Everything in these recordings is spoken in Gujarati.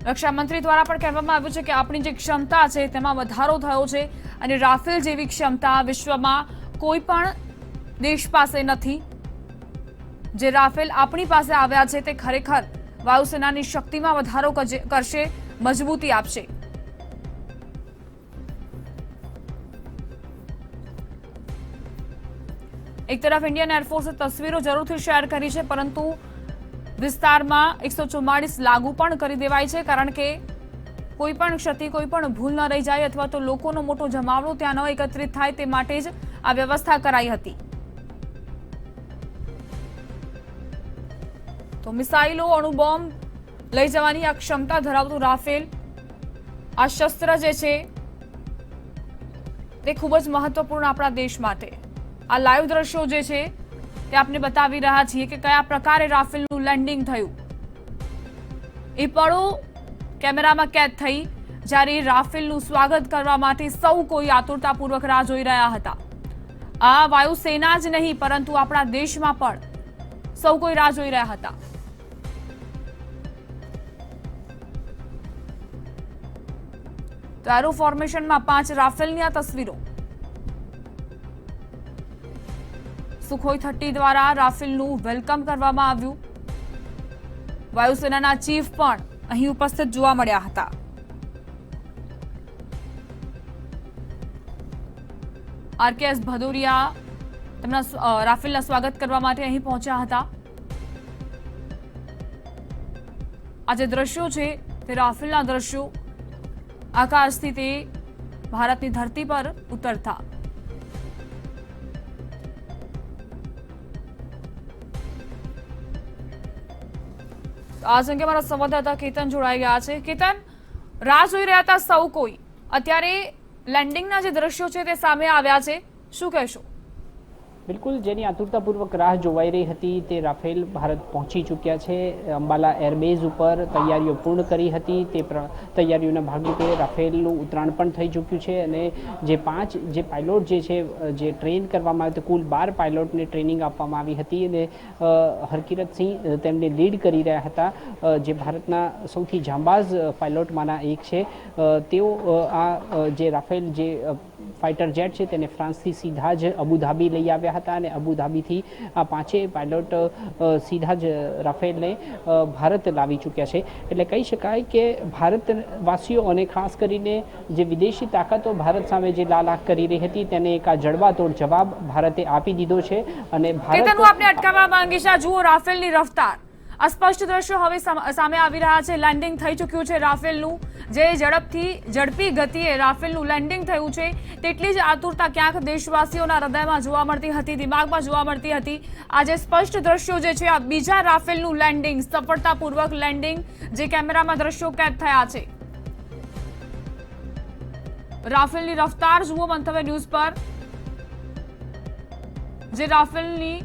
રક્ષામંત્રી દ્વારા પણ કહેવામાં આવ્યું છે કે આપણી જે ક્ષમતા છે તેમાં વધારો થયો છે અને રાફેલ જેવી ક્ષમતા વિશ્વમાં કોઈ પણ દેશ પાસે નથી। જે રાફેલ આપણી પાસે આવ્યા છે તે ખરેખર વાયુસેનાની શક્તિમાં વધારો કરશે, મજબૂતી આપશે। એક તરફ ઇન્ડિયન એરફોર્સે તસવીરો જરૂરથી શેર કરી છે, પરંતુ વિસ્તારમાં 144 લાગુ પણ કરી દેવાય છે, કારણ કે કોઈ પણ ક્ષતિ, કોઈ પણ ભૂલ ન રહી જાય અથવા તો લોકોનો મોટો જમાવડો ત્યાં ન એકત્રિત થાય તે માટે જ આ વ્યવસ્થા કરાઈ હતી। તો મિસાઇલો, અણુબોમ્બ લઈ જવાની આ ક્ષમતા ધરાવતું રાફેલ, આ શસ્ત્ર જે છે તે ખૂબ જ મહત્વપૂર્ણ આપણા દેશ માટે। આ લાઈવ દ્રશ્યો જે છે તે આપને બતાવી રહ્યા છીએ કે કયા પ્રકારે રાફેલનું લેન્ડિંગ થયું। એ પળો કેમેરામાં કેદ થઈ જ્યારે રાફેલનું સ્વાગત કરવા માટે સૌ કોઈ આતુરતાપૂર્વક રાહ જોઈ રહ્યા હતા। આ વાયુસેના જ નહીં, પરંતુ આપણા દેશમાં પણ સૌ કોઈ રાહ જોઈ રહ્યા હતા। તો એરો ફોર્મેશનમાં 5 રાફેલની આ તસવીરો। સુખોઈ 30 દ્વારા રાફેલનું વેલકમ કરવામાં આવ્યું। વાયુસેનાના ચીફ પણ અહીં ઉપસ્થિત જોવા મળ્યા હતા। આરકેએસ ભદૌરિયા તેમના રાફેલના સ્વાગત કરવા માટે અહીં પહોંચ્યા હતા। આ જે દ્રશ્યો છે તે રાફેલના દ્રશ્યો, આકાશથી તે ભારતની ધરતી પર ઉતરતા। आज अंगे हमारा संवाददाता केतन जोड़ाई गया है। केतन, राह જોઈ રહ્યા હતા સૌ કોઈ, અત્યારે લેન્ડિંગના જે દ્રશ્યો છે તે સામે આવ્યા છે, શું કહેશો? બિલકુલ, જેની આતુરતાપૂર્વક રાહ જોવાઈ રહી હતી તે રાફેલ ભારત પહોંચી ચૂક્યા છે। અંબાલા એરબેઝ ઉપર તૈયારીઓ પૂર્ણ કરી હતી, તે તૈયારીઓના ભાગરૂપે રાફેલનું ઉતરાણ પણ થઈ ચૂક્યું છે અને જે 5 પાયલોટ જે છે જે ટ્રેન કરવામાં આવ્યા, કુલ 12 પાયલોટને ટ્રેનિંગ આપવામાં આવી હતી અને હરકિરતસિંહ તેમને લીડ કરી રહ્યા હતા, જે ભારતના સૌથી જાંબાઝ પાયલોટમાંના એક છે। તેઓ આ જે રાફેલ જે ફાઇટર જેટ છે તેને ફ્રાન્સથી સીધા જ અબુધાબી લઈ આવ્યા હતા અને અબુધાબીથી આ 5 પાયલોટ સીધા જ રાફેલને ભારત લાવી ચૂક્યા છે। એટલે કહી શકાય કે ભારતવાસીઓ અને ખાસ કરીને જે વિદેશી તાકાતો ભારત સામે જે લાલાખ કરી રહી હતી તેને એક આ જડબાતોડ જવાબ ભારતે આપી દીધો છે અને ભારત આપને અટકાવવા માંગીશ। જુઓ રાફેલની રફતાર, આ સ્પષ્ટ દ્રશ્યો હવે સામે આવી રહ્યા છે। લેન્ડિંગ થઈ ચૂક્યું છે રાફેલનું, જે ઝડપી ગતિએ રાફેલનું લેન્ડિંગ થયું છે તેટલી જ આતુરતા ક્યાંક દેશવાસીઓના હૃદયમાં જોવા મળતી હતી, દિમાગમાં જોવા મળતી હતી। આજે સ્પષ્ટ દ્રશ્યો જે છે આ બીજા રાફેલનું લેન્ડિંગ, સફળતાપૂર્વક લેન્ડિંગ, જે કેમેરામાં દ્રશ્યો કેદ થયા છે। રાફેલની રફતાર જુઓ મંતવ્ય ન્યૂઝ પર, જે રાફેલની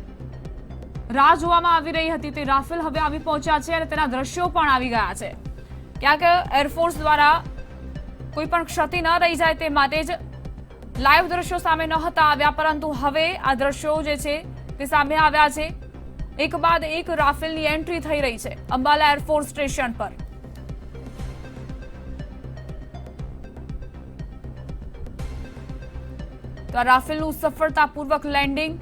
રાહ જોવામાં આવી રહી હતી તે રાફેલ હવે આવી પહોંચ્યા છે અને તેના દ્રશ્યો પણ આવી ગયા છે। ક્યાંક એરફોર્સ દ્વારા કોઈ પણ ક્ષતિ ન રહી જાય તે માટે જ લાઈવ દ્રશ્યો સામે ન હતા આવ્યા, પરંતુ હવે આ દ્રશ્યો જે છે તે સામે આવ્યા છે। એક બાદ એક રાફેલની એન્ટ્રી થઈ રહી છે અંબાલા એરફોર્સ સ્ટેશન પર। તો આ રાફેલનું સફળતાપૂર્વક લેન્ડિંગ,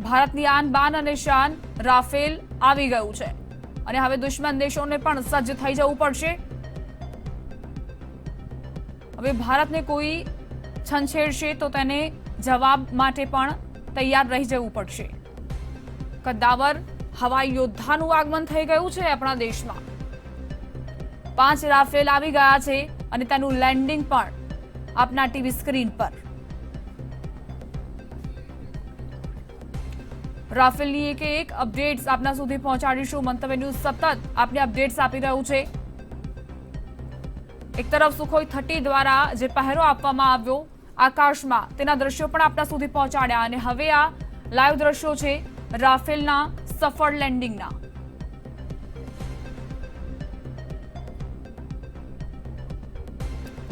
ભારતની આન બાન અને શાન રાફેલ આવી ગયું છે અને હવે દુશ્મન દેશોને પણ સજ્જ થઈ જવું પડશે। હવે ભારતને કોઈ છંછેડશે તો તેને જવાબ માટે પણ તૈયાર રહી જવું પડશે। કદ્દાવર હવાઈ યોદ્ધાનું આગમન થઈ ગયું છે આપણા દેશમાં। 5 રાફેલ આવી ગયા છે અને તેનું લેન્ડિંગ પણ આપના ટીવી સ્ક્રીન પર। રાફેલની એક અપડેટ્સ આપના સુધી પહોંચાડીશું। મંતવ્ય ન્યૂઝ સતત આપને અપડેટ્સ આપી રહ્યું છે। એક તરફ સુખોઈ 30 દ્વારા જે પહેરો આપવામાં આવ્યો આકાશમાં, તેના દ્રશ્યો પણ આપના સુધી પહોંચાડ્યા અને હવે આ લાઈવ દ્રશ્યો છે રાફેલના સફળ લેન્ડિંગના।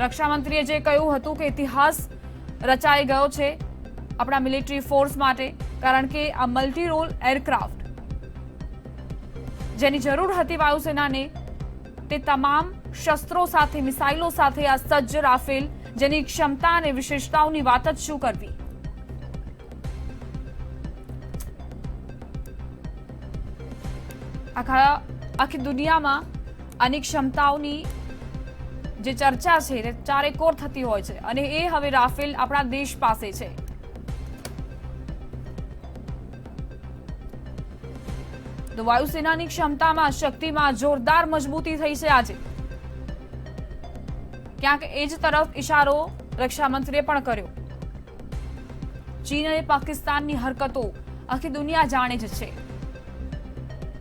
રક્ષામંત્રીએ જે કહ્યું હતું કે ઇતિહાસ રચાઈ ગયો છે આપણા મિલિટરી ફોર્સ માટે, કારણ કે આ મલ્ટી રોલ એરક્રાફ્ટ જેની જરૂર હતી વાયુસેનાને તે તમામ શસ્ત્રો સાથે, મિસાઇલો સાથે આ સજ્જ રાફેલ, જેની ક્ષમતા અને વિશેષતાઓની વાત જ શું કરવી. આખી દુનિયામાં આની ક્ષમતાઓની જે ચર્ચા છે તે ચારેકોર થતી હોય છે અને એ હવે રાફેલ આપણા દેશ પાસે છે. તો વાયુસેનાની ક્ષમતામાં, શક્તિમાં જોરદાર મજબૂતી થઈ છે આજે. ક્યાંક એ જ તરફ ઇશારો રક્ષામંત્રીએ પણ કર્યો. ચીન અને પાકિસ્તાનની હરકતો આખી દુનિયા જાણે જ છે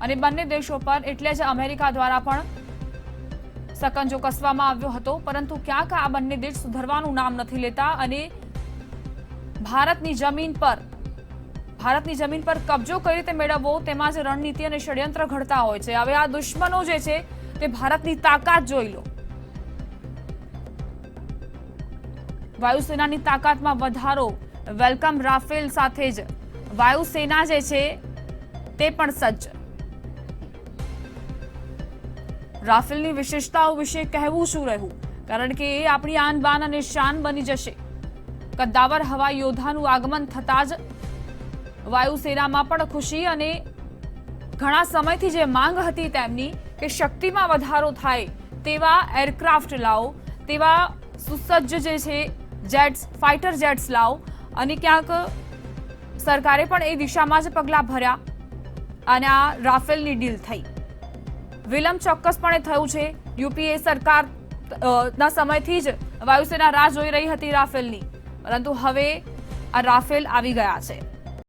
અને બંને દેશો પર એટલે જ અમેરિકા દ્વારા પણ સકંજો કસવામાં આવ્યો હતો. પરંતુ ક્યાંક આ બંને દેશ સુધરવાનું નામ નથી લેતા અને ભારતની જમીન પર કબજો કઈ રીતે મેળવવો તેમાં જ રણનીતિ અને ષડયંત્ર ઘડતા હોય છે. હવે આ દુશ્મનો જે છે તે ભારતની તાકાત જોઈ લો. વાયુસેનાની તાકાતમાં વધારો, વેલકમ રાફેલ સાથે જ વાયુસેના જે છે તે પણ સજ્જ. રાફેલની વિશેષતાઓ વિશે કહેવું શું રહ્યું, કારણ કે એ આપણી આન બાન અને શાન બની જશે. કદ્દાવર હવાઈ યોદ્ધાનું આગમન થતા જ વાયુસેનામાં પણ ખુશી અને ઘણા સમયથી જે માંગ હતી તેમની કે શક્તિમાં વધારો થાય તેવા એરક્રાફ્ટ લાવો, તેવા સુસજ્જ જે છે જેટ્સ, ફાઇટર જેટ્સ લાવો. અને ક્યાંક સરકારે પણ એ દિશામાં જ પગલાં ભર્યા અને આ રાફેલની ડીલ થઈ. વિલંબ ચોક્કસપણે થયું છે. યુપીએ સરકાર ના સમયથી જ વાયુસેના રાહ જોઈ રહી હતી રાફેલની, પરંતુ હવે આ રાફેલ આવી ગયા છે.